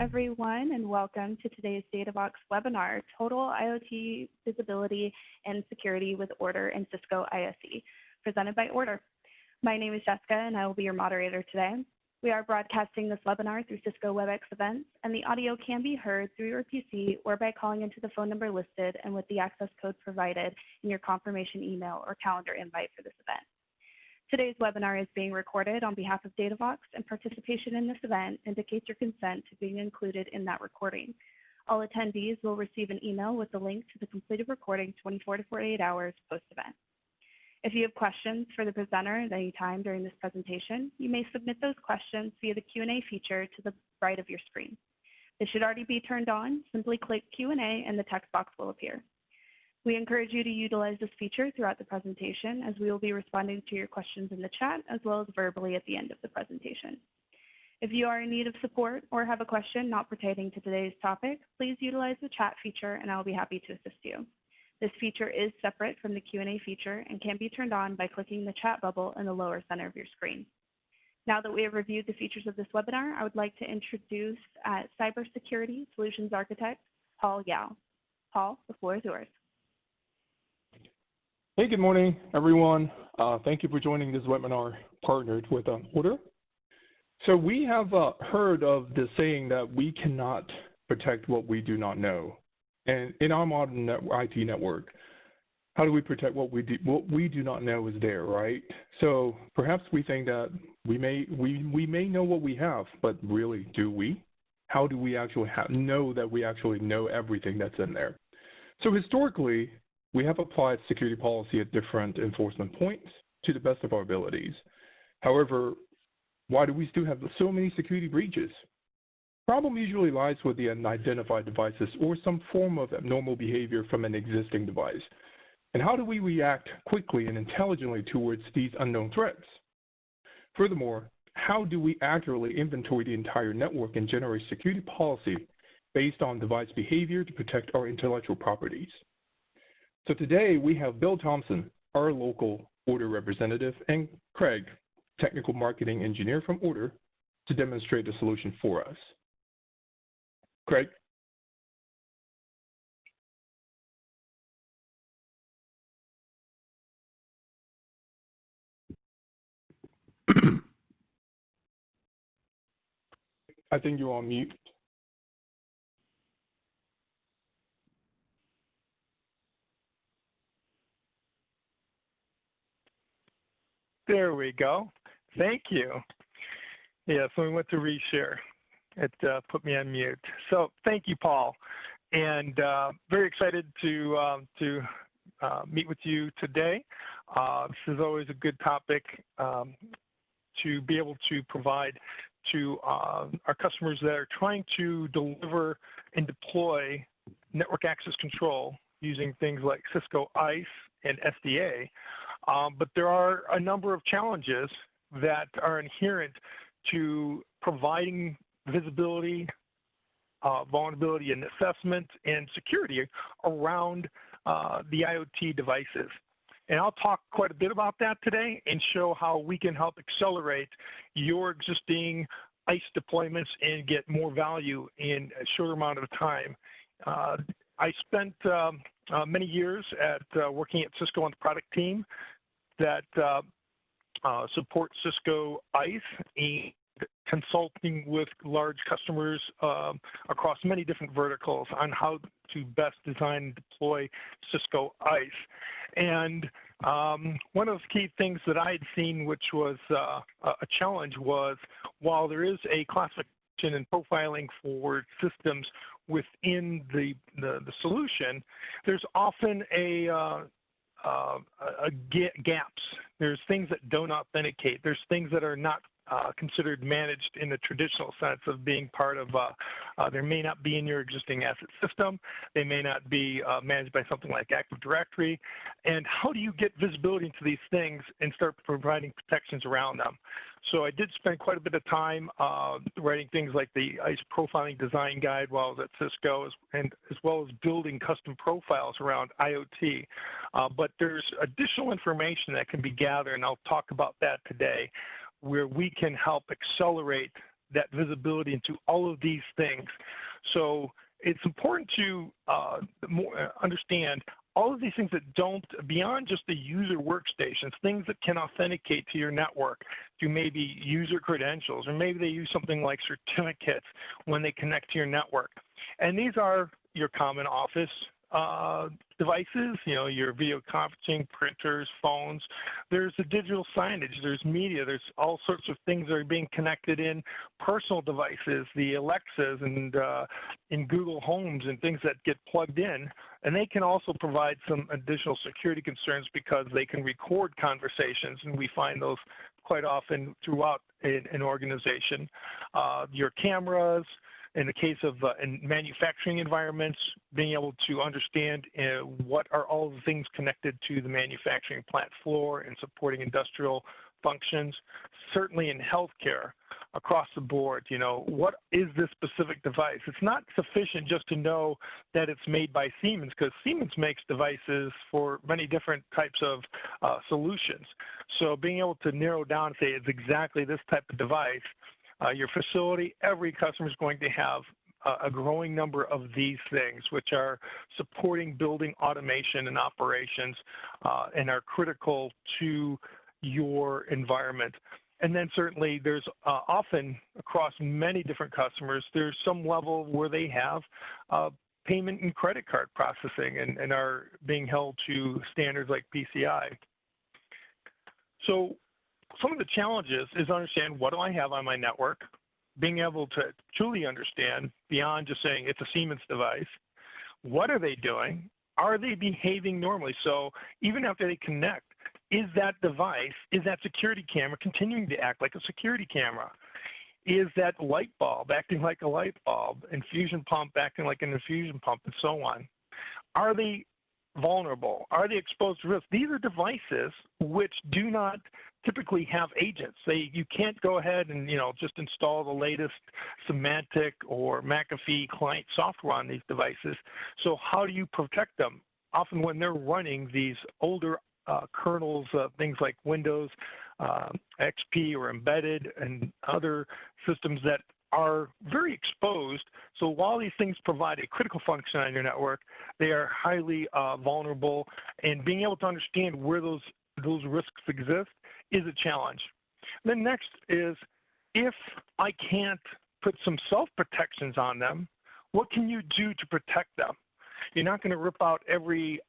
everyone, and welcome to today's DataVox webinar, Total IoT Visibility and Security with Ordr and Cisco ISE, presented by Ordr. My name is Jessica, and I will be your moderator today. We are broadcasting this webinar through Cisco WebEx events, and the audio can be heard through your PC or by calling into the phone number listed and with the access code provided in your confirmation email or calendar invite for this event. Today's webinar is being recorded on behalf of DataVox, and participation in this event indicates your consent to being included in that recording. All attendees will receive an email with the link to the completed recording 24 to 48 hours post-event. If you have questions for the presenter at any time during this presentation, you may submit those questions via the Q&A feature to the right of your screen. This should already be turned on. Simply click Q&A and the text box will appear. We encourage you to utilize this feature throughout the presentation, as we will be responding to your questions in the chat as well as verbally at the end of the presentation. If you are in need of support or have a question not pertaining to today's topic, please utilize the chat feature and I will be happy to assist you. This feature is separate from the Q&A feature and can be turned on by clicking the chat bubble in the lower center of your screen. Now that we have reviewed the features of this webinar, I would like to introduce Cybersecurity Solutions Architect, Paul Yao. Paul, the floor is yours. Hey, good morning, everyone. Thank you for joining this webinar partnered with Ordr. So we have heard of the saying that we cannot protect what we do not know. And in our modern IT network, how do we protect what we do not know is there, right? So perhaps we think that we may know what we have, but really, do we? How do we actually know that we actually know everything that's in there? So historically, we have applied security policy at different enforcement points to the best of our abilities. However, why do we still have so many security breaches? Problem usually lies with the unidentified devices or some form of abnormal behavior from an existing device. And how do we react quickly and intelligently towards these unknown threats? Furthermore, how do we accurately inventory the entire network and generate security policy based on device behavior to protect our intellectual properties? So today we have Bill Thompson, our local Ordr representative, and Craig, technical marketing engineer from Ordr, to demonstrate the solution for us. Craig? I think you're on mute. There we go. Thank you. Yeah, so we went to reshare. It put me on mute. So thank you, Paul. And very excited to meet with you today. This is always a good topic to be able to provide to our customers that are trying to deliver and deploy network access control using things like Cisco ISE and SDA. But there are a number of challenges that are inherent to providing visibility, vulnerability and assessment, and security around the IoT devices. And I'll talk quite a bit about that today and show how we can help accelerate your existing ISE deployments and get more value in a shorter amount of time. I spent many years working at Cisco on the product team that support Cisco ISE and consulting with large customers across many different verticals on how to best design and deploy Cisco ISE. And one of the key things that I had seen, which was a challenge, was while there is a classification and profiling for systems within the solution, there's often gaps. There's things that don't authenticate. There's things that are not considered managed in the traditional sense of being part of, there may not be in your existing asset system. They may not be managed by something like Active Directory. And how do you get visibility into these things and start providing protections around them? So I did spend quite a bit of time writing things like the ISE Profiling Design Guide while I was at Cisco, and as well as building custom profiles around IoT. But there's additional information that can be gathered, and I'll talk about that today, where we can help accelerate that visibility into all of these things. So it's important to understand all of these things that don't, beyond just the user workstations, things that can authenticate to your network through maybe user credentials, or maybe they use something like certificates when they connect to your network. And these are your common office devices, your video conferencing, printers, phones. There's the digital signage, there's media, there's all sorts of things that are being connected in personal devices, the Alexas and in Google Homes and things that get plugged in. And they can also provide some additional security concerns because they can record conversations, and we find those quite often throughout an organization. Your cameras, in the case of in manufacturing environments, being able to understand what are all the things connected to the manufacturing plant floor and supporting industrial functions. Certainly in healthcare, across the board, what is this specific device? It's not sufficient just to know that it's made by Siemens, because Siemens makes devices for many different types of solutions. So being able to narrow down and say it's exactly this type of device. Your facility, every customer is going to have a growing number of these things, which are supporting building automation and operations and are critical to your environment. And then certainly there's often across many different customers, there's some level where they have payment and credit card processing and are being held to standards like PCI. So some of the challenges is understand what do I have on my network, being able to truly understand beyond just saying it's a Siemens device. What are they doing? Are they behaving normally? So even after they connect, is that device, is that security camera continuing to act like a security camera? Is that light bulb acting like a light bulb, infusion pump acting like an infusion pump, and so on? Are they vulnerable? Are they exposed to risk? These are devices which do not typically have agents. You can't go ahead and just install the latest Symantec or McAfee client software on these devices. So how do you protect them? Often when they're running these older kernels, things like Windows, XP or embedded, and other systems that are very exposed. So while these things provide a critical function on your network, they are highly vulnerable, and being able to understand where those risks exist is a challenge. Then next is, if I can't put some self-protections on them, what can you do to protect them? You're not going to rip out every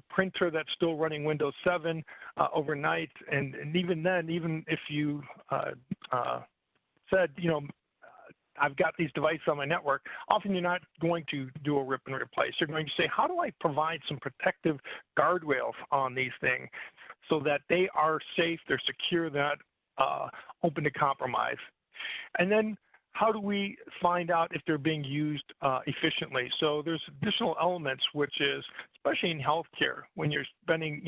printer that's still running Windows 7 overnight, and even then, even if you said, I've got these devices on my network, often you're not going to do a rip and replace. You're going to say, how do I provide some protective guardrails on these things so that they are safe, they're secure, they're not open to compromise? And then how do we find out if they're being used efficiently? So there's additional elements, which is, especially in healthcare, when you're spending,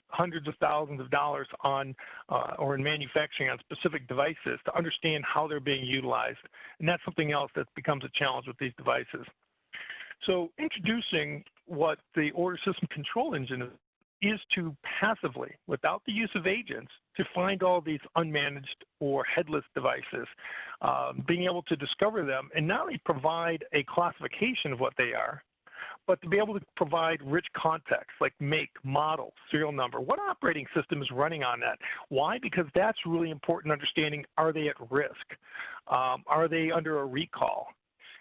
hundreds of thousands of dollars on or in manufacturing on specific devices, to understand how they're being utilized. And that's something else that becomes a challenge with these devices. So introducing what the Ordr Systems Control Engine is to passively, without the use of agents, to find all these unmanaged or headless devices, being able to discover them and not only provide a classification of what they are, but to be able to provide rich context like make, model, serial number. What operating system is running on that? Why? Because that's really important understanding, are they at risk? Are they under a recall?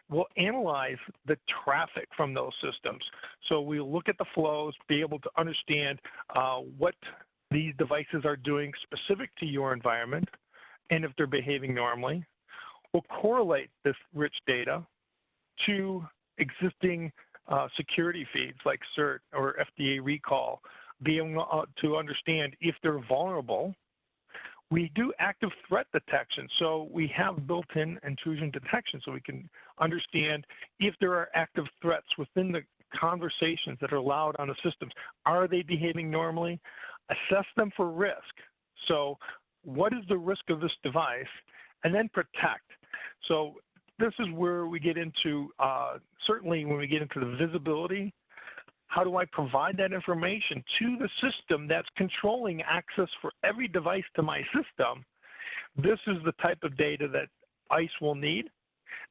We'll analyze the traffic from those systems. So we'll look at the flows, be able to understand what these devices are doing specific to your environment, and if they're behaving normally. We'll correlate this rich data to existing security feeds like CERT or FDA recall, being to understand if they're vulnerable. We do active threat detection, so we have built-in intrusion detection, so we can understand if there are active threats within the conversations that are allowed on the systems. Are they behaving normally? Assess them for risk. So what is the risk of this device? And then protect. So this is where we get into, certainly when we get into the visibility, how do I provide that information to the system that's controlling access for every device to my system? This is the type of data that ISE will need.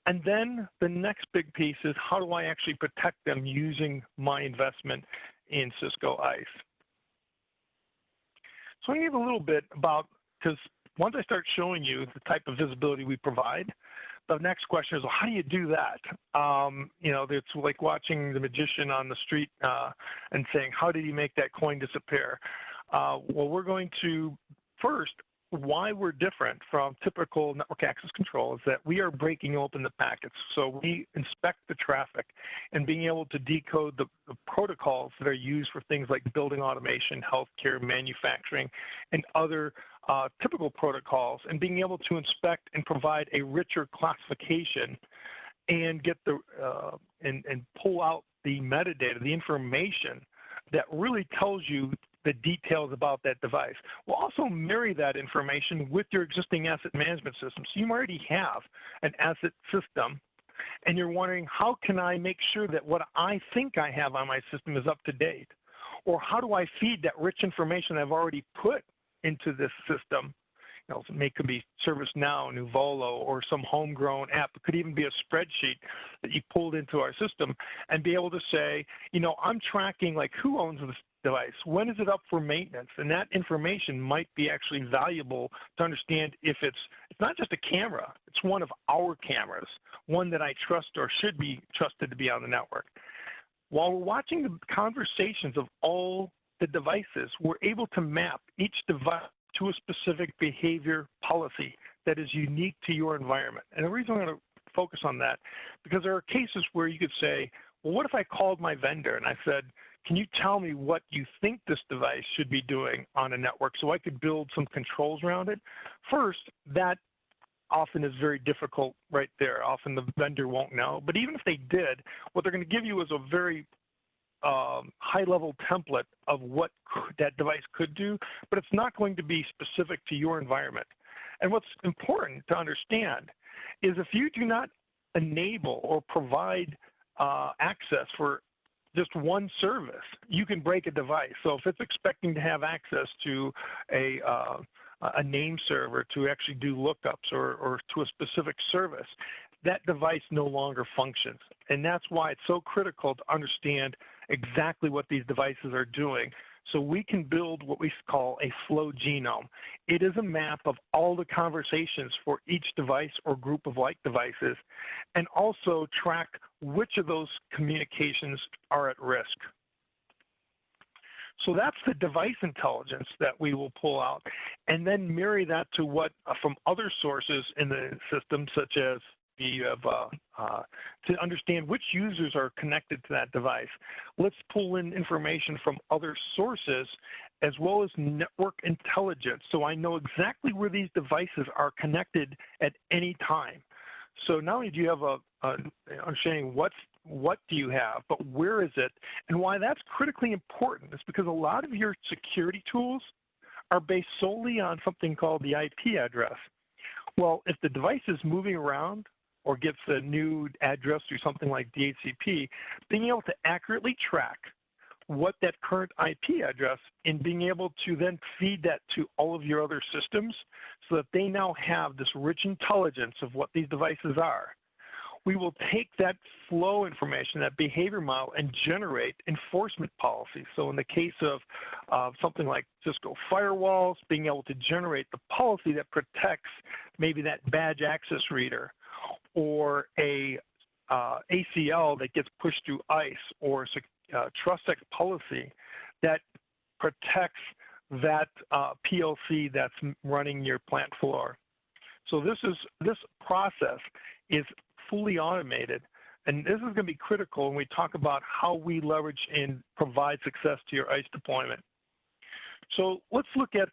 And then the next big piece is how do I actually protect them using my investment in Cisco ISE. So I'm going to give a little bit about, because once I start showing you the type of visibility we provide, the next question is, well, how do you do that? You know, it's like watching the magician on the street and saying, how did he make that coin disappear? Well, we're going to first, why we're different from typical network access control is that we are breaking open the packets. So we inspect the traffic and being able to decode the protocols that are used for things like building automation, healthcare, manufacturing, and other typical protocols, and being able to inspect and provide a richer classification and get the and pull out the metadata, the information that really tells you the details about that device. We'll also marry that information with your existing asset management system. So you already have an asset system, and you're wondering, how can I make sure that what I think I have on my system is up to date? Or how do I feed that rich information I've already put into this system? You know, it could be ServiceNow, Nuvolo, or some homegrown app. It could even be a spreadsheet that you pulled into our system and be able to say, you know, I'm tracking like who owns this device, when is it up for maintenance, and that information might be actually valuable to understand if it's not just a camera, it's one of our cameras, one that I trust or should be trusted to be on the network. While we're watching the conversations of all the devices, we're able to map each device to a specific behavior policy that is unique to your environment. And the reason I'm going to focus on that, because there are cases where you could say, well, what if I called my vendor and I said, can you tell me what you think this device should be doing on a network so I could build some controls around it? First, that often is very difficult right there. Often the vendor won't know. But even if they did, what they're going to give you is a very high-level template of what that device could do, but it's not going to be specific to your environment. And what's important to understand is if you do not enable or provide access for just one service, you can break a device. So if it's expecting to have access to a name server to actually do lookups or to a specific service, that device no longer functions. And that's why it's so critical to understand exactly what these devices are doing, so we can build what we call a flow genome. It is a map of all the conversations for each device or group of like devices, and also track which of those communications are at risk. So that's the device intelligence that we will pull out, and then marry that to what from other sources in the system, such as you have to understand which users are connected to that device. Let's pull in information from other sources as well as network intelligence, so I know exactly where these devices are connected at any time. So not only do you have a understanding what do you have, but where is it, and why that's critically important is because a lot of your security tools are based solely on something called the IP address. Well, if the device is moving around or gets a new address through something like DHCP, being able to accurately track what that current IP address and being able to then feed that to all of your other systems so that they now have this rich intelligence of what these devices are. We will take that flow information, that behavior model, and generate enforcement policies. So in the case of something like Cisco firewalls, being able to generate the policy that protects maybe that badge access reader, or a ACL that gets pushed through ISE, or TrustX policy that protects that PLC that's running your plant floor. So this process is fully automated, and this is going to be critical when we talk about how we leverage and provide success to your ISE deployment. So let's look at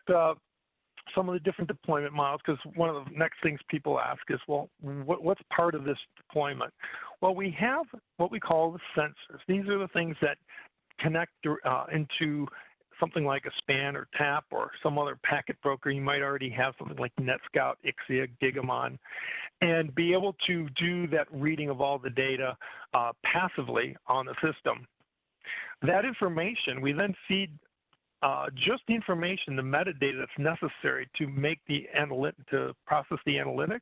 some of the different deployment models, because one of the next things people ask is, well, what's part of this deployment? Well, we have what we call the sensors. These are the things that connect into something like a SPAN or TAP or some other packet broker. You might already have something like NetScout, Ixia, Gigamon, and be able to do that reading of all the data passively on the system. That information we then feed just the information, the metadata that's necessary to make to process the analytics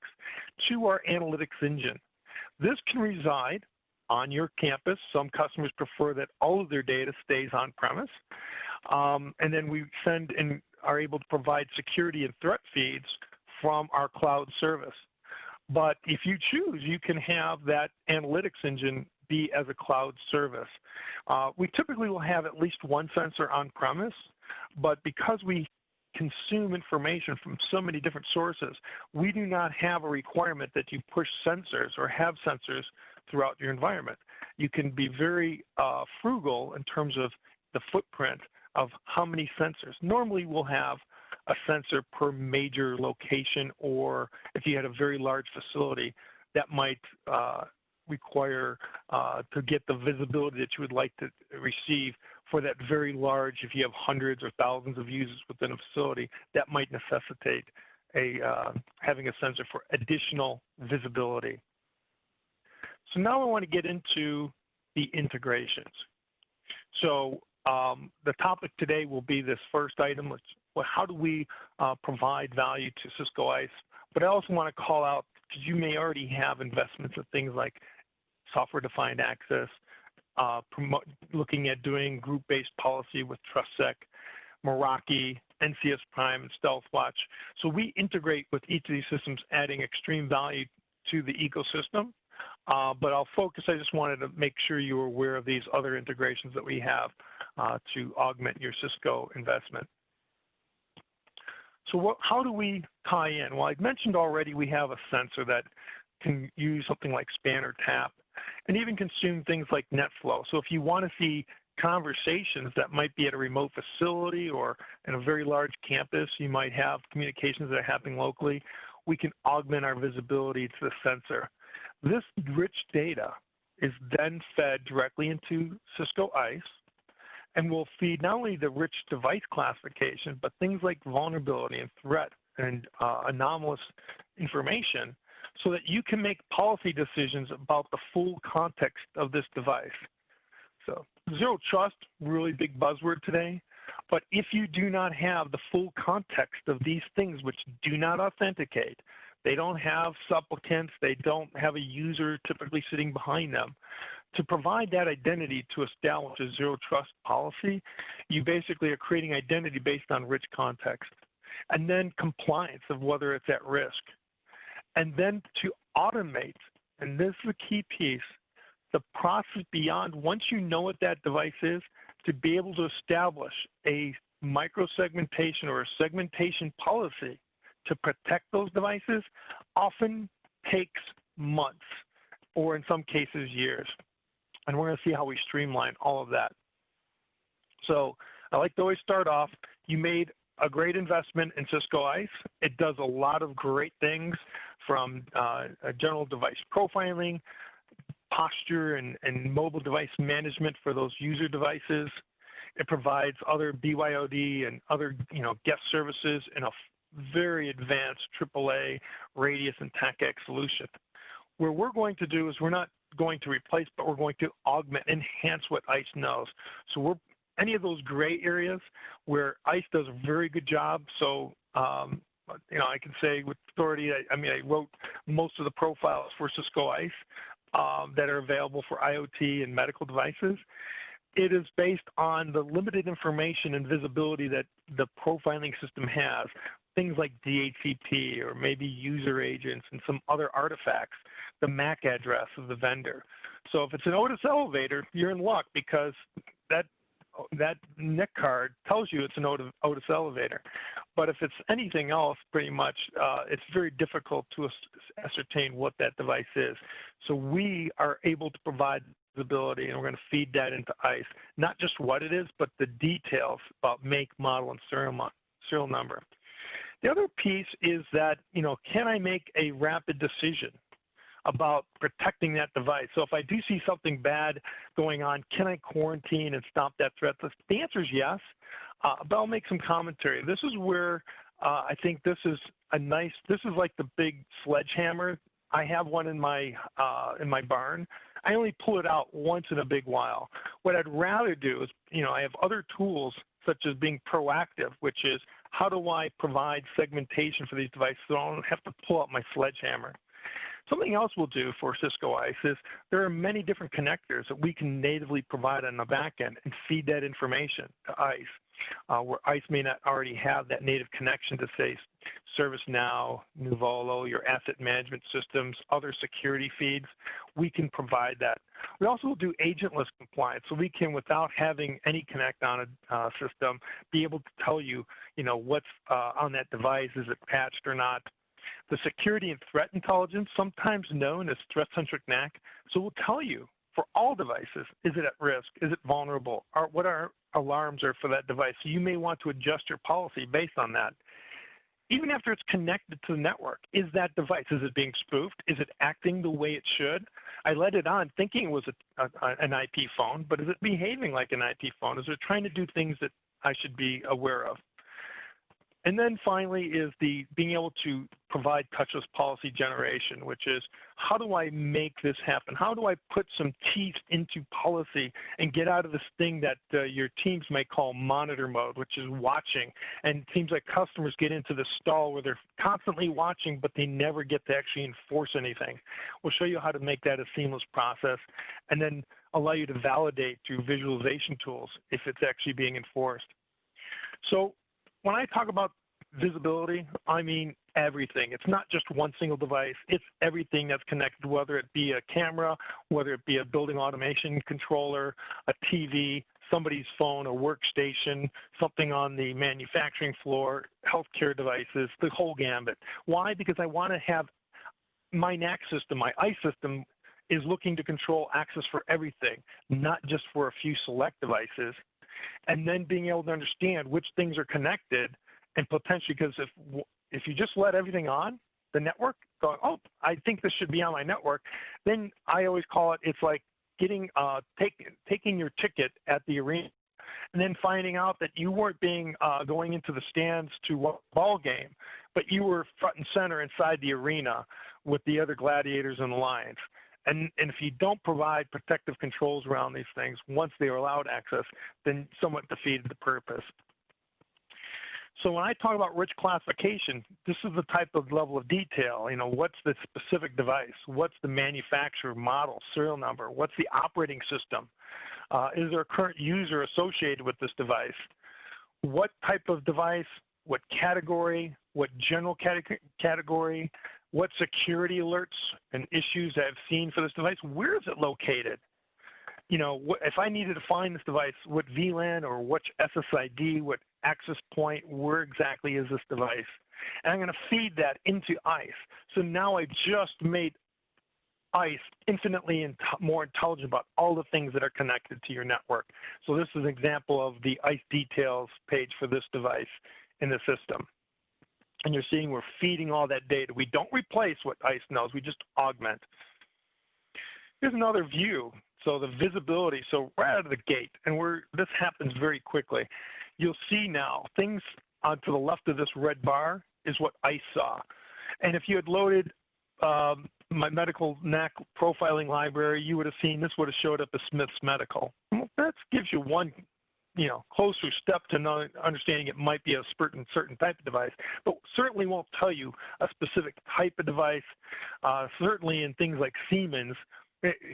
to our analytics engine. This can reside on your campus. Some customers prefer that all of their data stays on premise. And then we send and are able to provide security and threat feeds from our cloud service. But if you choose, you can have that analytics engine be as a cloud service. We typically will have at least one sensor on premise, but because we consume information from so many different sources, we do not have a requirement that you push sensors or have sensors throughout your environment. You can be very frugal in terms of the footprint of how many sensors. Normally we'll have a sensor per major location, or if you had a very large facility, that might require to get the visibility that you would like to receive for that very large, if you have hundreds or thousands of users within a facility, that might necessitate having a sensor for additional visibility. So now I want to get into the integrations. So the topic today will be this first item, how do we provide value to Cisco ISE? But I also want to call out, because you may already have investments in things like software-defined access, looking at doing group-based policy with TrustSec, Meraki, NCS Prime, and StealthWatch. So we integrate with each of these systems, adding extreme value to the ecosystem. But I'll focus, I just wanted to make sure you were aware of these other integrations that we have to augment your Cisco investment. So how do we tie in? Well, I mentioned already we have a sensor that can use something like span or tap, and even consume things like Netflow. So if you want to see conversations that might be at a remote facility or in a very large campus, you might have communications that are happening locally, we can augment our visibility to the sensor. This rich data is then fed directly into Cisco ISE and will feed not only the rich device classification, but things like vulnerability and threat and anomalous information, so that you can make policy decisions about the full context of this device. So zero trust, really big buzzword today, but if you do not have the full context of these things which do not authenticate, they don't have supplicants, they don't have a user typically sitting behind them, to provide that identity to establish a zero trust policy, you basically are creating identity based on rich context. And then compliance of whether it's at risk. And then to automate, and this is the key piece, the process beyond, once you know what that device is, to be able to establish a microsegmentation or a segmentation policy to protect those devices often takes months, or in some cases years. And we're going to see how we streamline all of that. So I like to always start off, you made a great investment in Cisco ISE. It does a lot of great things, from general device profiling, posture and mobile device management for those user devices. It provides other BYOD and other guest services in a very advanced AAA Radius and TACX solution. Where we're going to do is we're not going to replace, but we're going to augment, enhance what ISE knows. So any of those gray areas where ISE does a very good job. So, I can say with authority, I wrote most of the profiles for Cisco ISE that are available for IoT and medical devices. It is based on the limited information and visibility that the profiling system has, things like DHCP or maybe user agents and some other artifacts, the MAC address of the vendor. So if it's an Otis elevator, you're in luck, because that NIC card tells you it's an Otis elevator. But if it's anything else, pretty much, it's very difficult to ascertain what that device is. So we are able to provide visibility, and we're going to feed that into ISE, not just what it is, but the details about make, model, and serial number. The other piece is that, can I make a rapid decision about protecting that device? So if I do see something bad going on, can I quarantine and stop that threat? The answer is yes, but I'll make some commentary. This is where I think this is like the big sledgehammer. I have one in my barn. I only pull it out once in a big while. What I'd rather do is, I have other tools such as being proactive, which is how do I provide segmentation for these devices so I don't have to pull out my sledgehammer. Something else we'll do for Cisco ISE is there are many different connectors that we can natively provide on the back end and feed that information to ISE, where ISE may not already have that native connection to, say, ServiceNow, Nuvolo, your asset management systems, other security feeds. We can provide that. We also will do agentless compliance, so we can, without having any connect on a system, be able to tell you, what's on that device, is it patched or not. The security and threat intelligence, sometimes known as threat-centric NAC, so we'll tell you for all devices, is it at risk, is it vulnerable, or what our alarms are for that device. So you may want to adjust your policy based on that. Even after it's connected to the network, is that device, is it being spoofed? Is it acting the way it should? I let it on thinking it was an IP phone, but is it behaving like an IP phone? Is it trying to do things that I should be aware of? And then finally is the being able to provide touchless policy generation, which is how do I make this happen? How do I put some teeth into policy and get out of this thing that your teams might call monitor mode, which is watching. And it seems like customers get into this stall where they're constantly watching, but they never get to actually enforce anything. We'll show you how to make that a seamless process and then allow you to validate through visualization tools if it's actually being enforced. So when I talk about visibility, I mean everything. It's not just one single device. It's everything that's connected, whether it be a camera, whether it be a building automation controller, a TV, somebody's phone, a workstation, something on the manufacturing floor, healthcare devices, the whole gambit. Why? Because I want to have my NAC system, my ISE system, is looking to control access for everything, not just for a few select devices. And then being able to understand which things are connected and potentially, because if you just let everything on the network, going, oh, I think this should be on my network, then I always call it, it's like getting, taking your ticket at the arena and then finding out that you weren't going into the stands to watch a ball game, but you were front and center inside the arena with the other gladiators and lions. And if you don't provide protective controls around these things, once they are allowed access, then somewhat defeated the purpose. So when I talk about rich classification, this is the type of level of detail. What's the specific device? What's the manufacturer, model, serial number? What's the operating system? Is there a current user associated with this device? What type of device? What category? What general category? What security alerts and issues I've seen for this device? Where is it located? If I needed to find this device, what VLAN or which SSID, what access point, where exactly is this device? And I'm going to feed that into ISE. So now I've just made ISE infinitely more intelligent about all the things that are connected to your network. So this is an example of the ISE details page for this device in the system. And you're seeing we're feeding all that data. We don't replace what ISE knows, we just augment. Here's another view. So the visibility, so right out of the gate, and this happens very quickly. You'll see now things to the left of this red bar is what ISE saw. And if you had loaded my medical NAC profiling library, you would have seen this would have showed up as Smith's Medical. Well, that gives you one closer step to understanding it might be a certain type of device, but certainly won't tell you a specific type of device. Certainly in things like Siemens,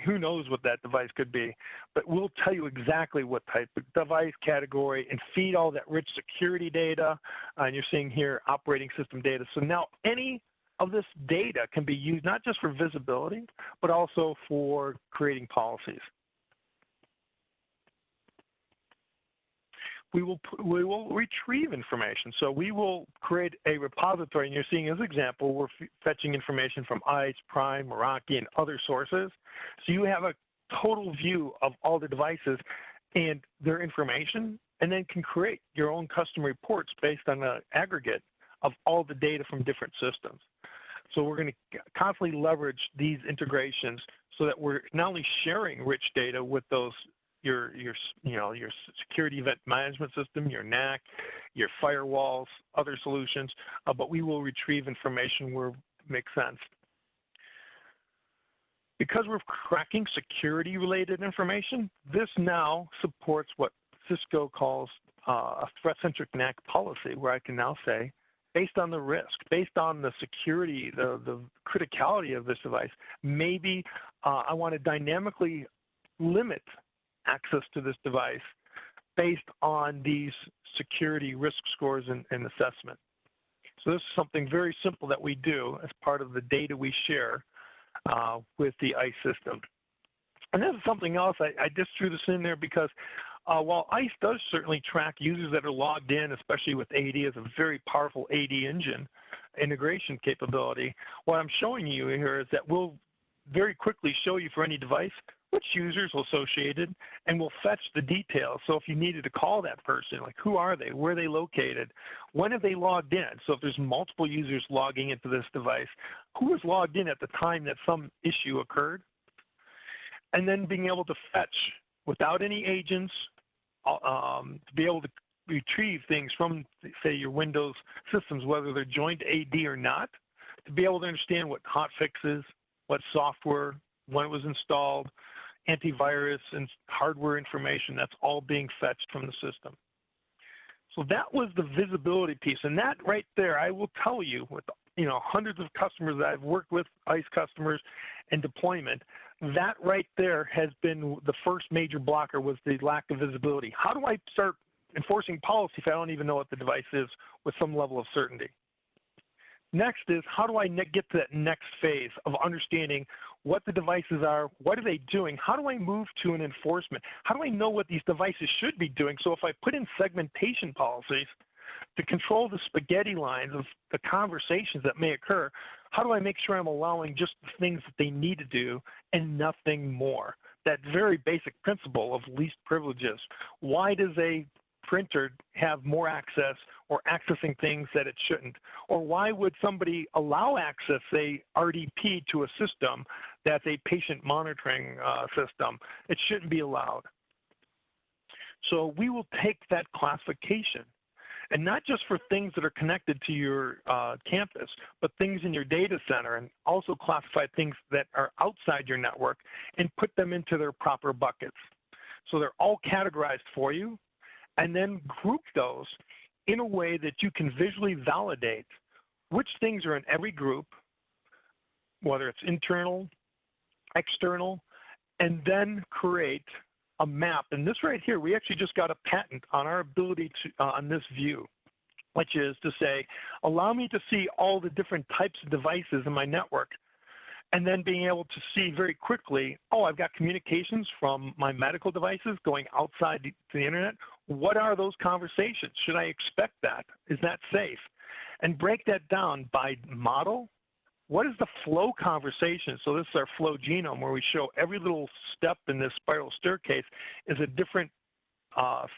who knows what that device could be, but we'll tell you exactly what type of device category and feed all that rich security data. And you're seeing here operating system data. So now any of this data can be used not just for visibility, but also for creating policies. We will retrieve information. So we will create a repository, and you're seeing as an example, we're fetching information from ICE, Prime, Meraki, and other sources. So you have a total view of all the devices and their information, and then can create your own custom reports based on an aggregate of all the data from different systems. So we're going to constantly leverage these integrations so that we're not only sharing rich data with those your security event management system, your NAC, your firewalls, other solutions, but we will retrieve information where it makes sense. Because we're cracking security-related information, this now supports what Cisco calls a threat-centric NAC policy, where I can now say, based on the risk, based on the security, the criticality of this device, maybe I want to dynamically limit access to this device based on these security risk scores and assessment. So this is something very simple that we do as part of the data we share with the ISE system. And this is something else, I just threw this in there because while ISE does certainly track users that are logged in, especially with AD as a very powerful AD engine integration capability, what I'm showing you here is that we'll very quickly show you for any device which users are associated, and we'll fetch the details. So if you needed to call that person, like who are they, where are they located, when have they logged in? So if there's multiple users logging into this device, who was logged in at the time that some issue occurred? And then being able to fetch without any agents, to be able to retrieve things from, say, your Windows systems, whether they're joined to AD or not, to be able to understand what hotfixes, what software, when it was installed, antivirus and hardware information, that's all being fetched from the system. So that was the visibility piece. And that right there, I will tell you, with hundreds of customers that I've worked with, ISE customers, and deployment, that right there has been the first major blocker, was the lack of visibility. How do I start enforcing policy if I don't even know what the device is with some level of certainty? Next is, how do I get to that next phase of understanding what the devices are, what are they doing, how do I move to an enforcement, how do I know what these devices should be doing? So if I put in segmentation policies to control the spaghetti lines of the conversations that may occur, how do I make sure I'm allowing just the things that they need to do and nothing more? That very basic principle of least privileges. Why does a printer have more access or accessing things that it shouldn't? Or why would somebody allow access, say, RDP to a system that's a patient monitoring system? It shouldn't be allowed. So we will take that classification, and not just for things that are connected to your campus, but things in your data center, and also classify things that are outside your network and put them into their proper buckets. So they're all categorized for you, and then group those in a way that you can visually validate which things are in every group, whether it's internal, external, and then create a map. And this right here, we actually just got a patent on our ability to, on this view, which is to say, allow me to see all the different types of devices in my network, and then being able to see very quickly, oh, I've got communications from my medical devices going outside to the internet. What are those conversations? Should I expect that? Is that safe? And break that down by model. What is the flow conversation? So this is our flow genome, where we show every little step in this spiral staircase is a different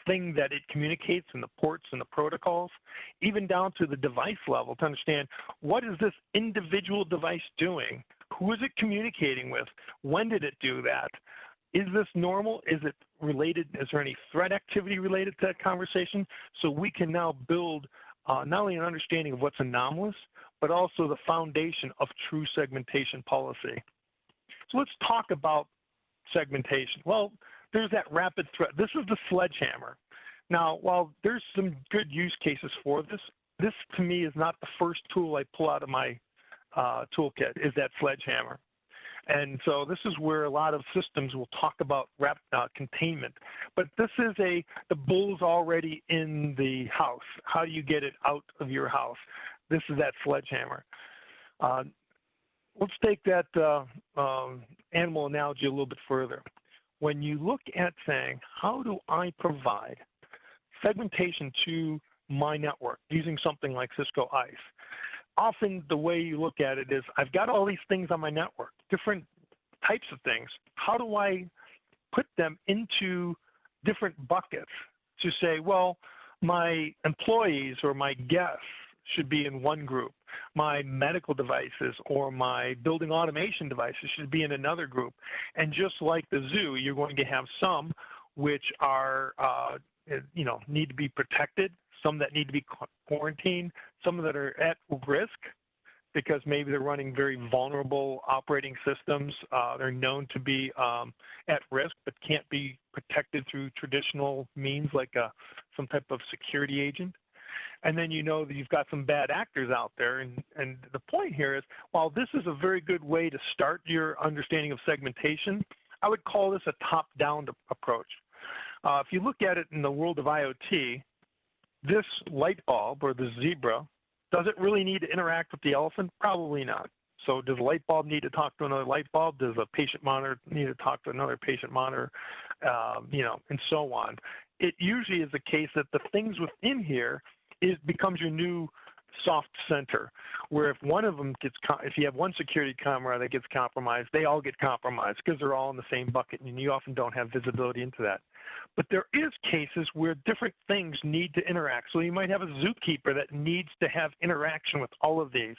thing that it communicates in the ports and the protocols, even down to the device level, to understand what is this individual device doing? Who is it communicating with? When did it do that? Is this normal? Is it related? Is there any threat activity related to that conversation? So we can now build not only an understanding of what's anomalous, but also the foundation of true segmentation policy. So let's talk about segmentation. Well, there's that rapid threat. This is the sledgehammer. Now, while there's some good use cases for this, this to me is not the first tool I pull out of my toolkit, is that sledgehammer. And so this is where a lot of systems will talk about containment. But this is the bull's already in the house. How do you get it out of your house? This is that sledgehammer. Let's take that animal analogy a little bit further. When you look at saying, how do I provide segmentation to my network using something like Cisco ISE? Often the way you look at it is, I've got all these things on my network, different types of things. How do I put them into different buckets to say, well, my employees or my guests should be in one group. My medical devices or my building automation devices should be in another group. And just like the zoo, you're going to have some which are, need to be protected, some that need to be quarantined, some that are at risk, because maybe they're running very vulnerable operating systems. They're known to be at risk, but can't be protected through traditional means like some type of security agent. And then you know that you've got some bad actors out there. And the point here is, while this is a very good way to start your understanding of segmentation, I would call this a top-down approach. If you look at it in the world of IoT, this light bulb or the zebra, does it really need to interact with the elephant? Probably not. So does a light bulb need to talk to another light bulb? Does a patient monitor need to talk to another patient monitor? You know, and so on. It usually is the case that the things within here becomes your new soft center, where if one of them gets, if you have one security camera that gets compromised, they all get compromised because they're all in the same bucket, and you often don't have visibility into that. But there is cases where different things need to interact. So you might have a zookeeper that needs to have interaction with all of these.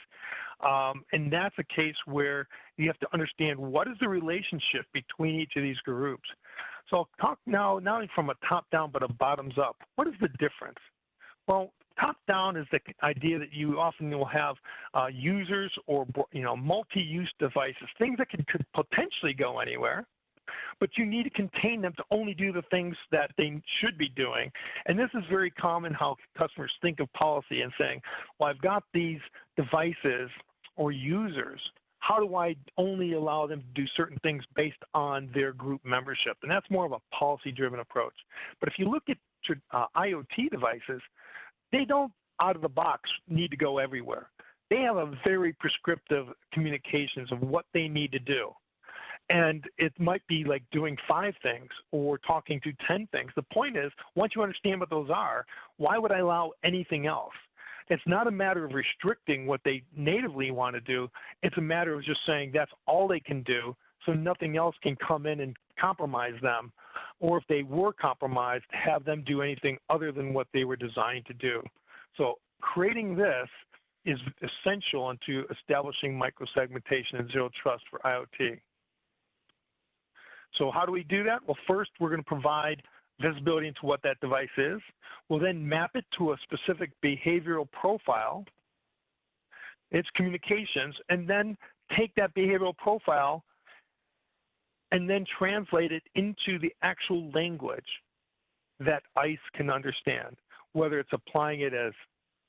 And that's a case where you have to understand what is the relationship between each of these groups. So I'll talk now not only from a top-down but a bottoms-up. What is the difference? Well, top-down is the idea that you often will have users or multi-use devices, things that could potentially go anywhere, but you need to contain them to only do the things that they should be doing. And this is very common how customers think of policy and saying, well, I've got these devices or users. How do I only allow them to do certain things based on their group membership? And that's more of a policy-driven approach. But if you look at IoT devices, they don't, out of the box, need to go everywhere. They have a very prescriptive communications of what they need to do. And it might be like doing 5 things or talking to 10 things. The point is, once you understand what those are, why would I allow anything else? It's not a matter of restricting what they natively want to do. It's a matter of just saying that's all they can do, so nothing else can come in and compromise them. Or if they were compromised, have them do anything other than what they were designed to do. So creating this is essential into establishing microsegmentation and zero trust for IoT. So how do we do that? Well, first, we're going to provide visibility into what that device is. We'll then map it to a specific behavioral profile, its communications, and then take that behavioral profile and then translate it into the actual language that ICE can understand, whether it's applying it as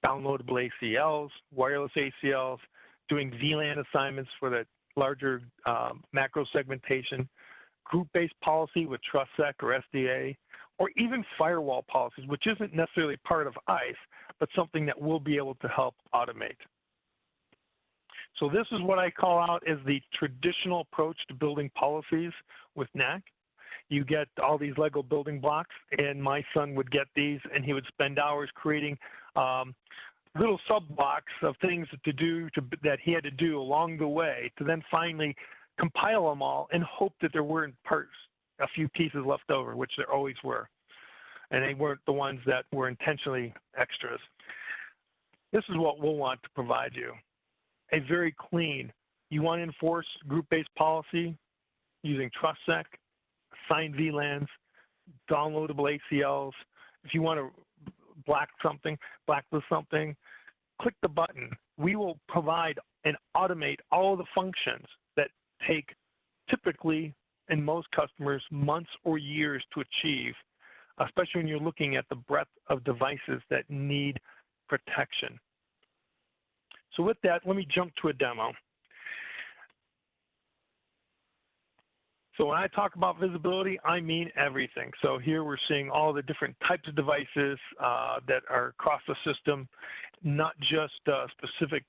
downloadable ACLs, wireless ACLs, doing VLAN assignments for the larger macro segmentation, group-based policy with TrustSec or SDA, or even firewall policies, which isn't necessarily part of ICE, but something that we'll be able to help automate. So this is what I call out as the traditional approach to building policies with NAC. You get all these Lego building blocks, and my son would get these, and he would spend hours creating little sub-blocks of things to do that he had to do along the way to then finally compile them all and hope that there weren't a few pieces left over, which there always were. And they weren't the ones that were intentionally extras. This is what we'll want to provide you. A very clean, you want to enforce group-based policy using TrustSec, assigned VLANs, downloadable ACLs. If you want to blacklist something, click the button. We will provide and automate all of the functions that take typically, in most customers, months or years to achieve, especially when you're looking at the breadth of devices that need protection. So with that, let me jump to a demo. So when I talk about visibility, I mean everything. So here we're seeing all the different types of devices that are across the system, not just specific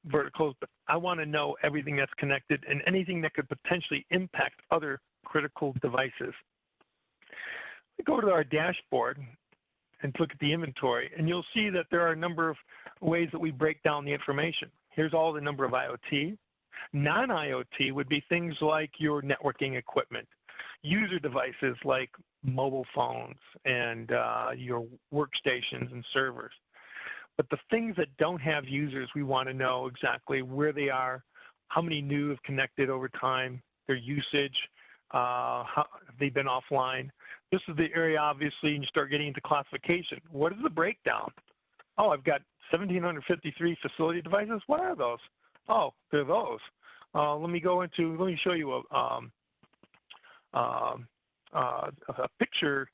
verticals, but I want to know everything that's connected and anything that could potentially impact other critical devices. We go to our dashboard and look at the inventory, and you'll see that there are a number of ways that we break down the information. Here's all the number of IoT. Non-IoT would be things like your networking equipment, user devices like mobile phones and your workstations and servers. But the things that don't have users, we want to know exactly where they are, how many new have connected over time, their usage, how they've been offline. This is the area, obviously, and you start getting into classification. What is the breakdown oh, I've got 1,753 facility devices. What are those? Oh, they're those. Let me show you a picture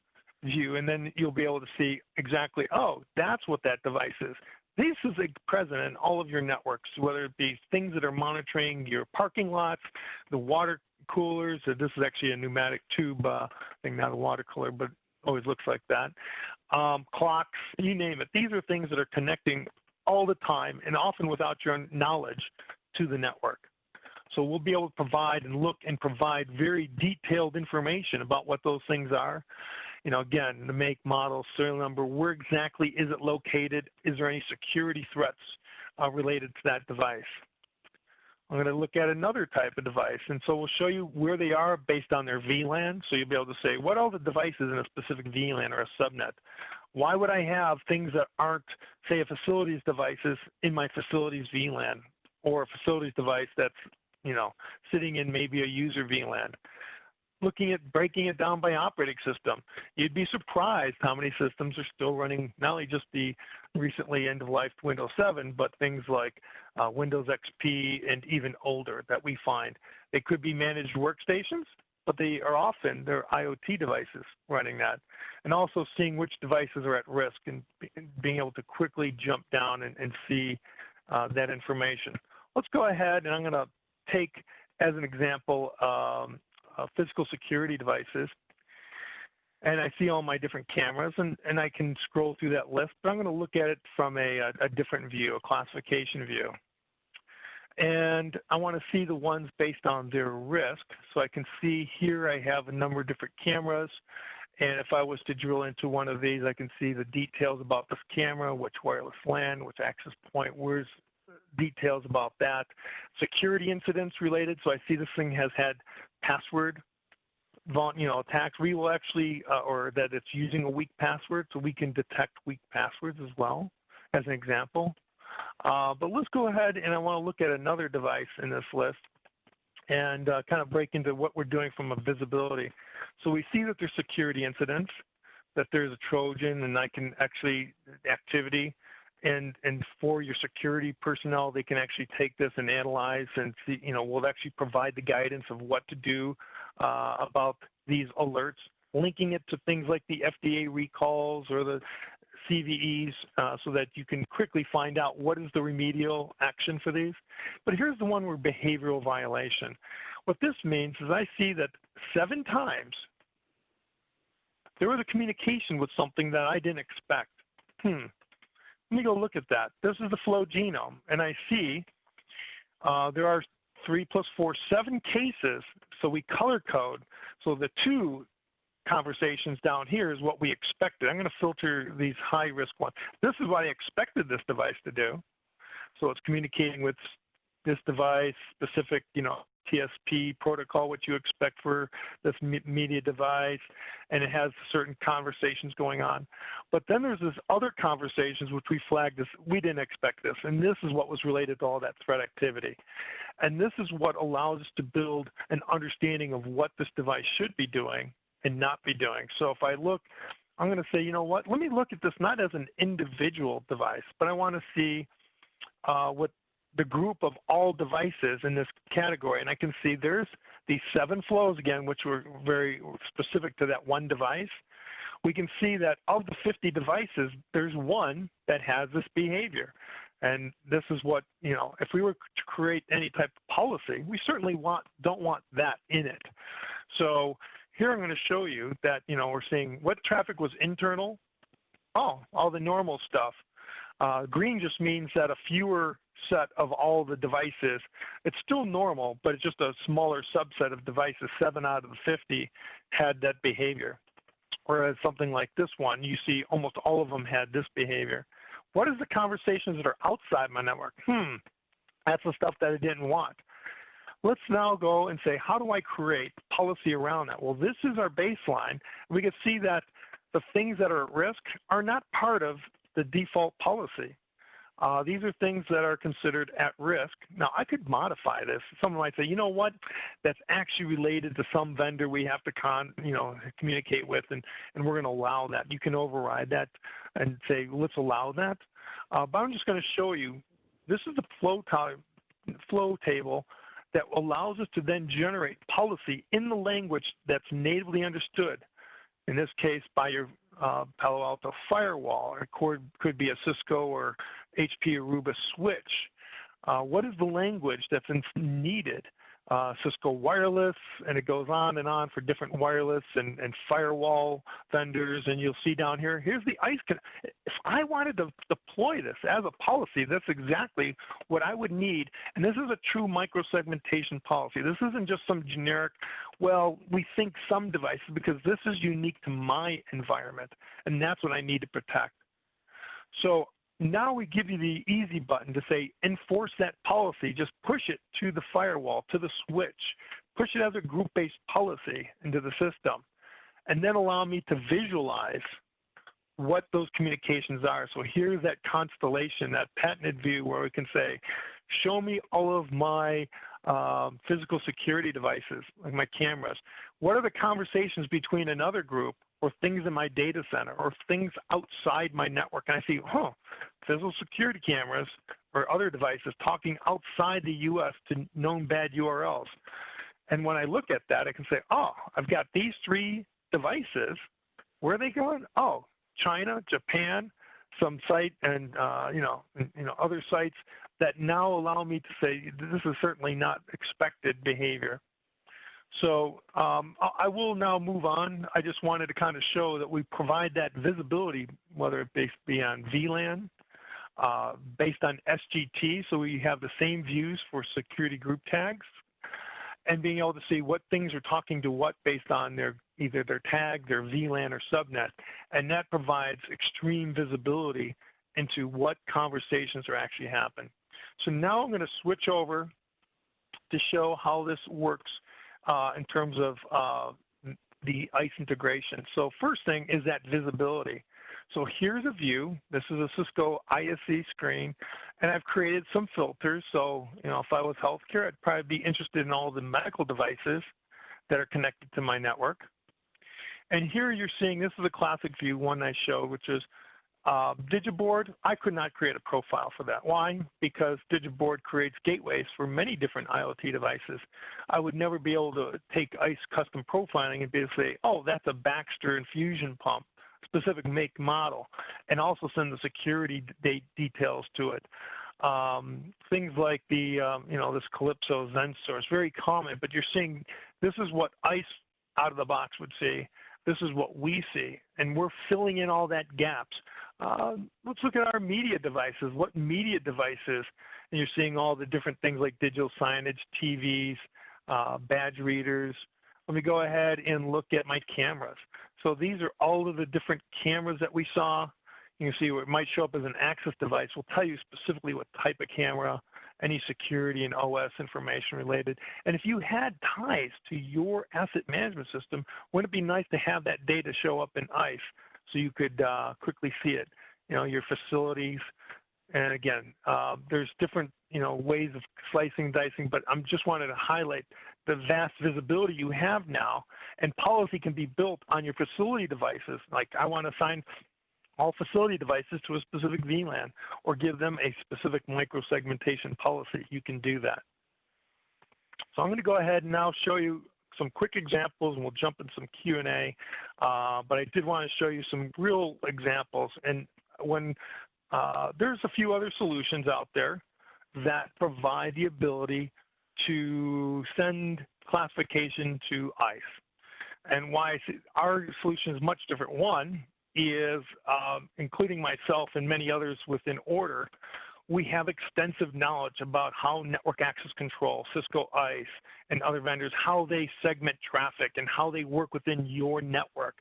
view, and then you'll be able to see exactly, oh, that's what that device is. This is present in all of your networks, whether it be things that are monitoring your parking lots, the water coolers. This is actually a pneumatic tube thing, not a water cooler, but always looks like that. Clocks, you name it. These are things that are connecting all the time and often without your knowledge to the network. So we'll be able to provide and look and provide very detailed information about what those things are. You know, again, the make, model, serial number, where exactly is it located? Is there any security threats related to that device? I'm going to look at another type of device, and so we'll show you where they are based on their VLAN. So you'll be able to say, what are the devices in a specific VLAN or a subnet? Why would I have things that aren't, say, a facilities devices in my facilities VLAN, or a facilities device that's, you know, sitting in maybe a user VLAN? Looking at breaking it down by operating system, you'd be surprised how many systems are still running not only just the recently end-of-life Windows 7, but things like Windows XP and even older that we find. They could be managed workstations, but they're IoT devices running that. And also seeing which devices are at risk and being able to quickly jump down and see that information. Let's go ahead, and I'm going to take as an example physical security devices, and I see all my different cameras, and I can scroll through that list, but I'm going to look at it from a different view, a classification view. And I want to see the ones based on their risk. So I can see here I have a number of different cameras, and if I was to drill into one of these, I can see the details about this camera, which wireless LAN, which access point, where's details about that. Security incidents related, so I see this thing has had password attacks. We will actually, or that it's using a weak password, so we can detect weak passwords as well, as an example. But let's go ahead, and I want to look at another device in this list and kind of break into what we're doing from a visibility. So we see that there's security incidents, that there's a Trojan, and I can actually, activity, and for your security personnel, they can actually take this and analyze and see, we'll actually provide the guidance of what to do about these alerts, linking it to things like the FDA recalls or the CVEs so that you can quickly find out what is the remedial action for these. But here's the one where behavioral violation. What this means is I see that 7 times there was a communication with something that I didn't expect. Let me go look at that. This is the flow genome, and I see there are 3 + 4, 7 cases, so we color code. So the 2 conversations down here is what we expected. I'm going to filter these high-risk ones. This is what I expected this device to do. So it's communicating with this device, specific, TSP protocol, what you expect for this media device, and it has certain conversations going on. But then there's this other conversations which we flagged as we didn't expect this, and this is what was related to all that threat activity. And this is what allows us to build an understanding of what this device should be doing and not be doing. So if I look, I'm going to say, you know what, let me look at this not as an individual device, but I want to see what the group of all devices in this category. And I can see there's these 7 flows again, which were very specific to that one device. We can see that of the 50 devices, there's one that has this behavior. And this is what, if we were to create any type of policy, we certainly don't want that in it. So here I'm going to show you that, we're seeing what traffic was internal. Oh, all the normal stuff. Green just means that a fewer set of all the devices, it's still normal, but it's just a smaller subset of devices. 7 out of the 50 had that behavior. Whereas something like this one, you see almost all of them had this behavior. What is the conversations that are outside my network? That's the stuff that I didn't want. Let's now go and say, how do I create policy around that? Well, this is our baseline. We can see that the things that are at risk are not part of the default policy. These are things that are considered at risk. Now, I could modify this. Someone might say, you know what, that's actually related to some vendor we have to communicate with, and we're going to allow that. You can override that and say, let's allow that. but I'm just going to show you, this is the flow table that allows us to then generate policy in the language that's natively understood, in this case by your Palo Alto firewall, or it could be a Cisco or HP Aruba switch. What is the language that's needed? Cisco wireless, and it goes on and on for different wireless and firewall vendors. And you'll see down here, here's the ICE. If I wanted to deploy this as a policy, that's exactly what I would need. And this is a true microsegmentation policy. This isn't just some generic, well, we think some devices, because this is unique to my environment, and that's what I need to protect. So now we give you the easy button to say, enforce that policy. Just push it to the firewall, to the switch. Push it as a group-based policy into the system. And then allow me to visualize what those communications are. So here's that constellation, that patented view where we can say, show me all of my physical security devices, like my cameras. What are the conversations between another group, or things in my data center, or things outside my network? And I see, physical security cameras or other devices talking outside the US to known bad URLs. And when I look at that, I can say, I've got these 3 devices. Where are they going? China, Japan, some site, and other sites that now allow me to say, this is certainly not expected behavior. So I will now move on. I just wanted to kind of show that we provide that visibility, whether it be on VLAN, based on SGT, so we have the same views for security group tags, and being able to see what things are talking to what based on either their tag, their VLAN, or subnet. And that provides extreme visibility into what conversations are actually happening. So now I'm going to switch over to show how this works in terms of the ICE integration. So first thing is that visibility. So here's a view. This is a Cisco ISE screen, and I've created some filters. So, if I was healthcare, I'd probably be interested in all the medical devices that are connected to my network. And here you're seeing, this is a classic view, one I showed, which is Digiboard. I could not create a profile for that. Why? Because Digiboard creates gateways for many different IoT devices. I would never be able to take ICE custom profiling and be able to say, that's a Baxter infusion pump, specific make model, and also send the security details to it. Things like the, this Calypso Zen source, very common, but you're seeing this is what ICE out of the box would see. This is what we see, and we're filling in all that gaps. Let's look at our media devices. What media devices? And you're seeing all the different things like digital signage, TVs, badge readers. Let me go ahead and look at my cameras. So these are all of the different cameras that we saw. You can see where it might show up as an access device. We'll tell you specifically what type of camera, any security and OS information related. And if you had ties to your asset management system, wouldn't it be nice to have that data show up in ICE so you could quickly see it? Your facilities. And again, there's different ways of slicing, dicing, but I'm just wanted to highlight the vast visibility you have now, and policy can be built on your facility devices. Like I want to assign all facility devices to a specific VLAN or give them a specific microsegmentation policy. You can do that. So I'm going to go ahead and now show you some quick examples, and we'll jump in some Q&A. But I did want to show you some real examples. And when there's a few other solutions out there that provide the ability to send classification to ICE. And why our solution is much different. One is, including myself and many others within Ordr, we have extensive knowledge about how network access control, Cisco ISE, and other vendors, how they segment traffic and how they work within your network.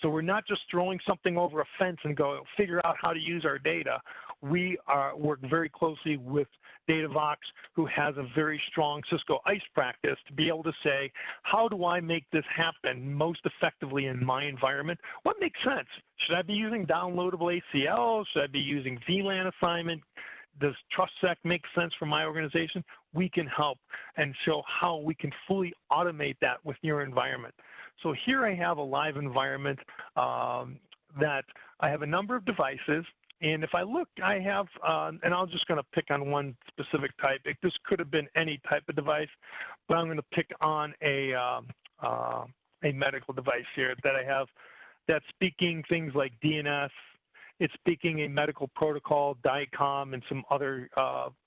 So we're not just throwing something over a fence and go figure out how to use our data. We work very closely with DataVox, who has a very strong Cisco ISE practice, to be able to say, how do I make this happen most effectively in my environment? What makes sense? Should I be using downloadable ACL? Should I be using VLAN assignment? Does TrustSec make sense for my organization? We can help and show how we can fully automate that with your environment. So here I have a live environment that I have a number of devices, And if I look, I have, and I'm just going to pick on one specific type. This could have been any type of device, but I'm going to pick on a medical device here that I have that's speaking things like DNS. It's speaking a medical protocol, DICOM, and some other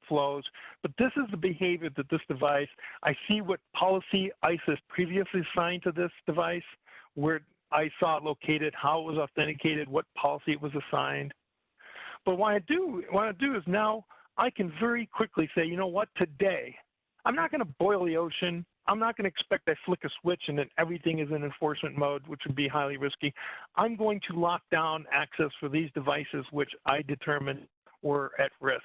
flows. But this is the behavior that this device, I see what policy ISE is previously assigned to this device, where I saw it located, how it was authenticated, what policy it was assigned. But what I do is now I can very quickly say, you know what, today, I'm not going to boil the ocean. I'm not going to expect I flick a switch and then everything is in enforcement mode, which would be highly risky. I'm going to lock down access for these devices which I determined were at risk.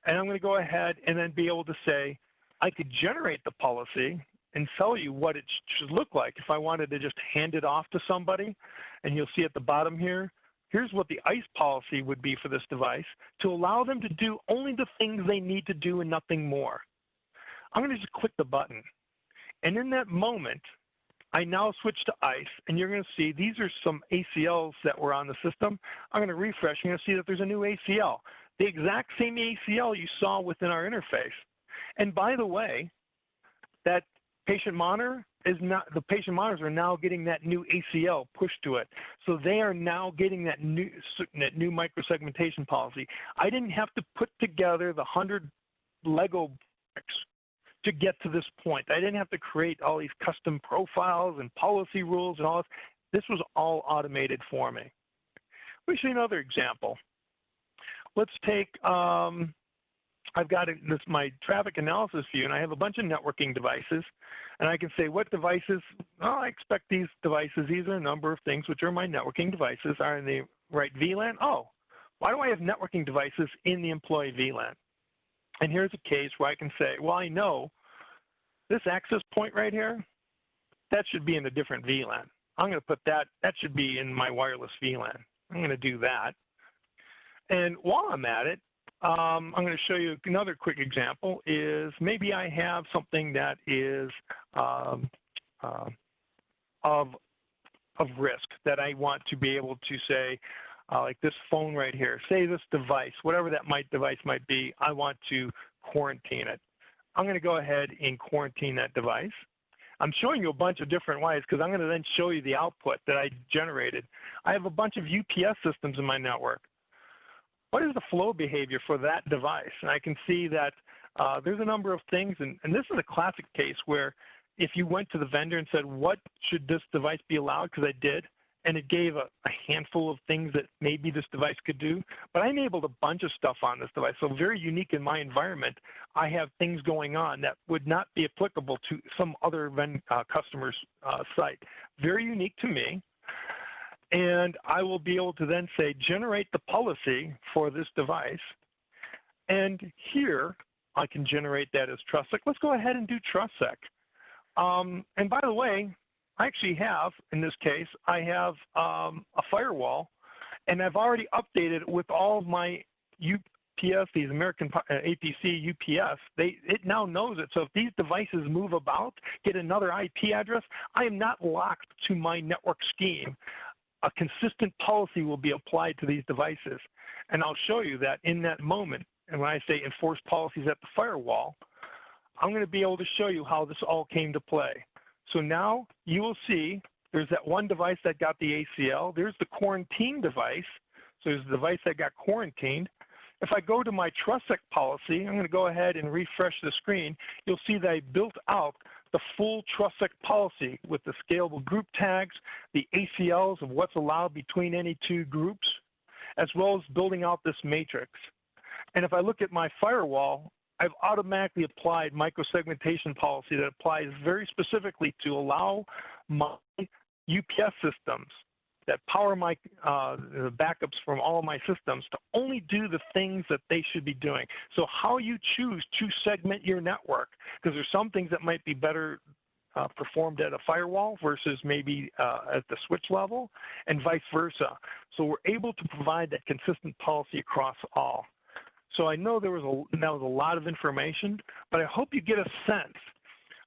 And I'm going to go ahead and then be able to say, I could generate the policy and tell you what it should look like if I wanted to just hand it off to somebody. And you'll see at the bottom here, here's what the ISE policy would be for this device to allow them to do only the things they need to do and nothing more. I'm going to just click the button. And in that moment, I now switch to ISE, and you're going to see these are some ACLs that were on the system. I'm going to refresh. You're going to see that there's a new ACL, the exact same ACL you saw within our interface. And by the way, that patient monitor is not, the patient monitors are now getting that new ACL pushed to it. So they are now getting that new microsegmentation policy. I didn't have to put together the 100 Lego bricks to get to this point. I didn't have to create all these custom profiles and policy rules and all this. This was all automated for me. Let me show you another example. Let's take, I've got my traffic analysis view, and I have a bunch of networking devices, and I can say what devices, well, I expect these devices, these are a number of things which are my networking devices, are in the right VLAN. Oh, why do I have networking devices in the employee VLAN? And here's a case where I can say, well, I know this access point right here, that should be in a different VLAN. I'm going to put that should be in my wireless VLAN. I'm going to do that. And while I'm at it, I'm going to show you another quick example is maybe I have something that is of risk that I want to be able to say, like this phone right here, say this device, whatever that device might be, I want to quarantine it. I'm going to go ahead and quarantine that device. I'm showing you a bunch of different ways because I'm going to then show you the output that I generated. I have a bunch of UPS systems in my network. What is the flow behavior for that device? And I can see that there's a number of things, and this is a classic case where if you went to the vendor and said, what should this device be allowed, because I did, and it gave a handful of things that maybe this device could do, but I enabled a bunch of stuff on this device. So very unique in my environment, I have things going on that would not be applicable to some other customer's site. Very unique to me. And I will be able to then say, generate the policy for this device. And here, I can generate that as TrustSec. Let's go ahead and do TrustSec. And by the way, I actually have, in this case, I have a firewall, and I've already updated it with all of my UPS, these American APC UPS. It now knows it. So if these devices move about, get another IP address, I am not locked to my network scheme. A consistent policy will be applied to these devices. And I'll show you that in that moment. And when I say enforce policies at the firewall, I'm going to be able to show you how this all came to play. So now you will see there's that one device that got the ACL. There's the quarantine device. So there's the device that got quarantined. If I go to my TrustSec policy, I'm going to go ahead and refresh the screen. You'll see that I built out the full TrustSec policy with the scalable group tags, the ACLs of what's allowed between any two groups, as well as building out this matrix. And if I look at my firewall, I've automatically applied microsegmentation policy that applies very specifically to allow my UPS systems that power my backups from all of my systems to only do the things that they should be doing. So how you choose to segment your network, because there's some things that might be better performed at a firewall versus maybe at the switch level, and vice versa. So we're able to provide that consistent policy across all. So I know that was a lot of information, but I hope you get a sense.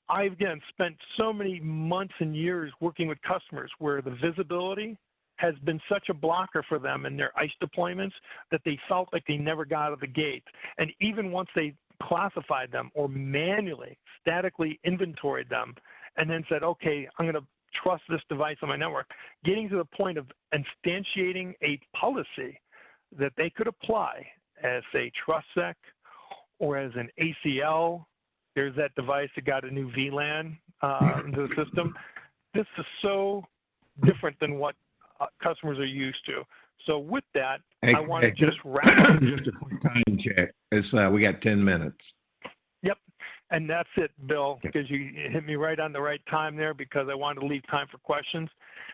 I've, again, spent so many months and years working with customers where the visibility has been such a blocker for them in their ISE deployments that they felt like they never got out of the gate. And even once they classified them or manually, statically inventoried them, and then said, okay, I'm going to trust this device on my network, getting to the point of instantiating a policy that they could apply as a TrustSec or as an ACL. There's that device that got a new VLAN into the system. This is so different than what customers are used to. So with that, I want to just wrap up. Just a quick time check. It's, we got 10 minutes. Yep. And that's it, Bill, because you hit me right on the right time there because I wanted to leave time for questions.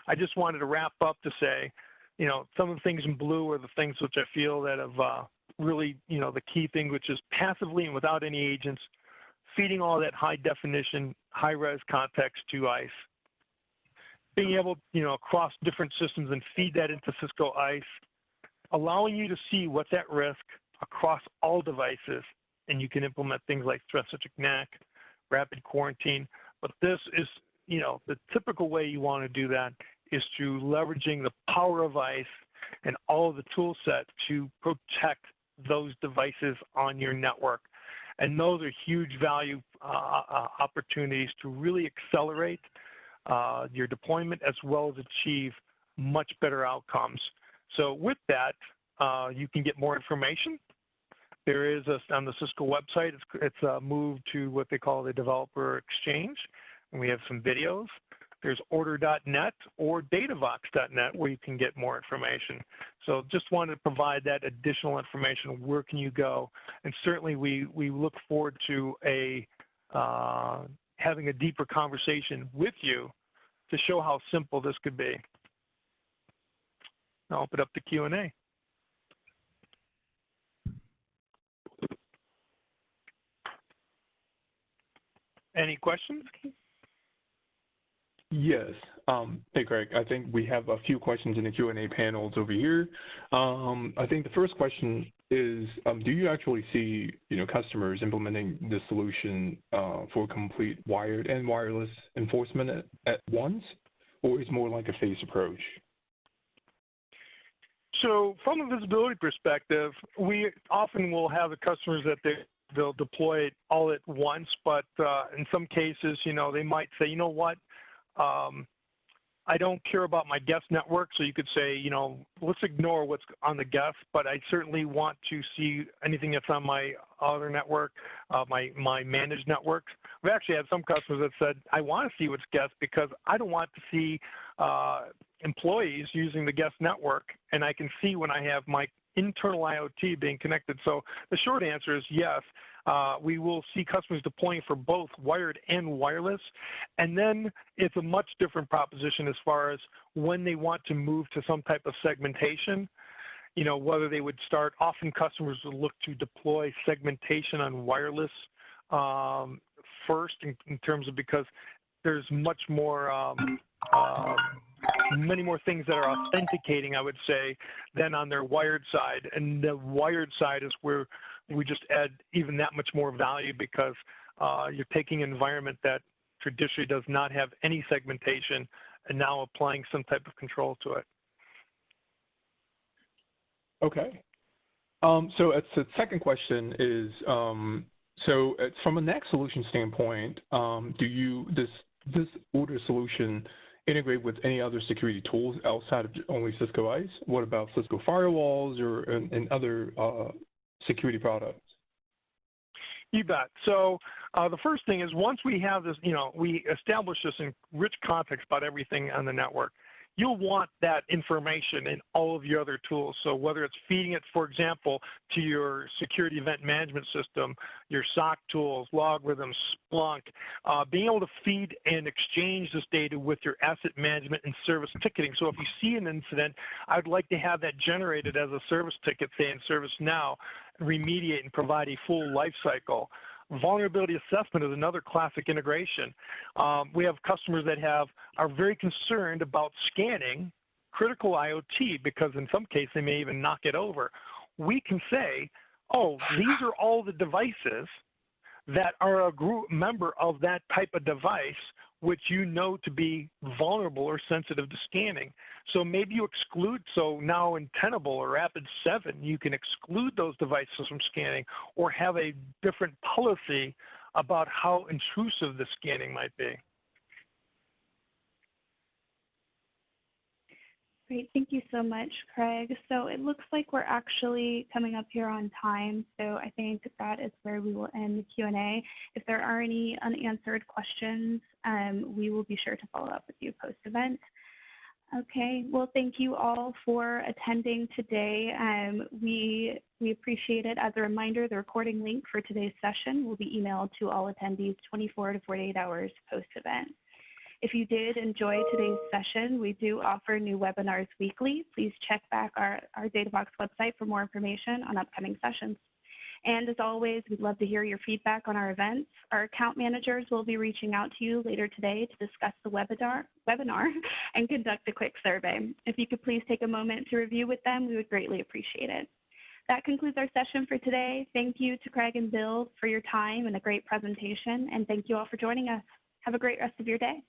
I just wanted to wrap up to say, you know, some of the things in blue are the things which I feel that have really, you know, the key thing, which is passively and without any agents, feeding all that high definition, high res context to ISE, being able, you know, across different systems and feed that into Cisco ISE, allowing you to see what's at risk across all devices, and you can implement things like threat-centric NAC, rapid quarantine. But this is, you know, the typical way you want to do that is through leveraging the power of ISE and all of the tool set to protect those devices on your network. And those are huge value opportunities to really accelerate your deployment as well as achieve much better outcomes. So with that, you can get more information. There is on the Cisco website, it's moved to what they call the Developer Exchange, and we have some videos. There's Ordr.net or DataVox.net where you can get more information. So just wanted to provide that additional information. Where can you go? And certainly we look forward to having a deeper conversation with you to show how simple this could be. I'll open up the Q&A. Any questions? Yes. Hey, Greg, I think we have a few questions in the Q&A panels over here. I think the first question is, do you actually see, you know, customers implementing this solution for complete wired and wireless enforcement at once, or is it more like a phased approach? So from a visibility perspective, we often will have the customers that they'll deploy it all at once, but in some cases, you know, they might say, you know what, I don't care about my guest network, so you could say, you know, let's ignore what's on the guest, but I certainly want to see anything that's on my other network, my managed networks. We actually had some customers that said, I want to see what's guest because I don't want to see employees using the guest network, and I can see when I have my internal IoT being connected. So the short answer is yes. We will see customers deploying for both wired and wireless. And then it's a much different proposition as far as when they want to move to some type of segmentation, you know, whether they would start, often customers will look to deploy segmentation on wireless first in terms of, because there's much more, many more things that are authenticating, I would say, than on their wired side. And the wired side is where we just add even that much more value because you're taking an environment that traditionally does not have any segmentation and now applying some type of control to it. Okay. So it's the second question is, so it's from a NAC solution standpoint, does this Ordr solution integrate with any other security tools outside of only Cisco ISE? What about Cisco firewalls or and other security products? You bet. So the first thing is once we have this, you know, we establish this in rich context about everything on the network, you'll want that information in all of your other tools. So whether it's feeding it, for example, to your security event management system, your SOC tools, logarithms, Splunk, being able to feed and exchange this data with your asset management and service ticketing. So if you see an incident, I'd like to have that generated as a service ticket, say in ServiceNow, remediate and provide a full life cycle. Vulnerability assessment is another classic integration. We have customers that are very concerned about scanning critical IoT because in some cases they may even knock it over. We can say, oh, these are all the devices that are a group member of that type of device. which you know to be vulnerable or sensitive to scanning. So maybe you exclude, so now in Tenable or Rapid7, you can exclude those devices from scanning or have a different policy about how intrusive the scanning might be. Great, thank you so much, Craig. So it looks like we're actually coming up here on time, so I think that is where we will end the Q&A. If there are any unanswered questions, we will be sure to follow up with you post-event. Okay, well, thank you all for attending today. We appreciate it. As a reminder, the recording link for today's session will be emailed to all attendees 24 to 48 hours post-event. If you did enjoy today's session, we do offer new webinars weekly. Please check back our DataVox website for more information on upcoming sessions. And as always, we'd love to hear your feedback on our events. Our account managers will be reaching out to you later today to discuss the webinar and conduct a quick survey. If you could please take a moment to review with them, we would greatly appreciate it. That concludes our session for today. Thank you to Craig and Bill for your time and a great presentation, and thank you all for joining us. Have a great rest of your day.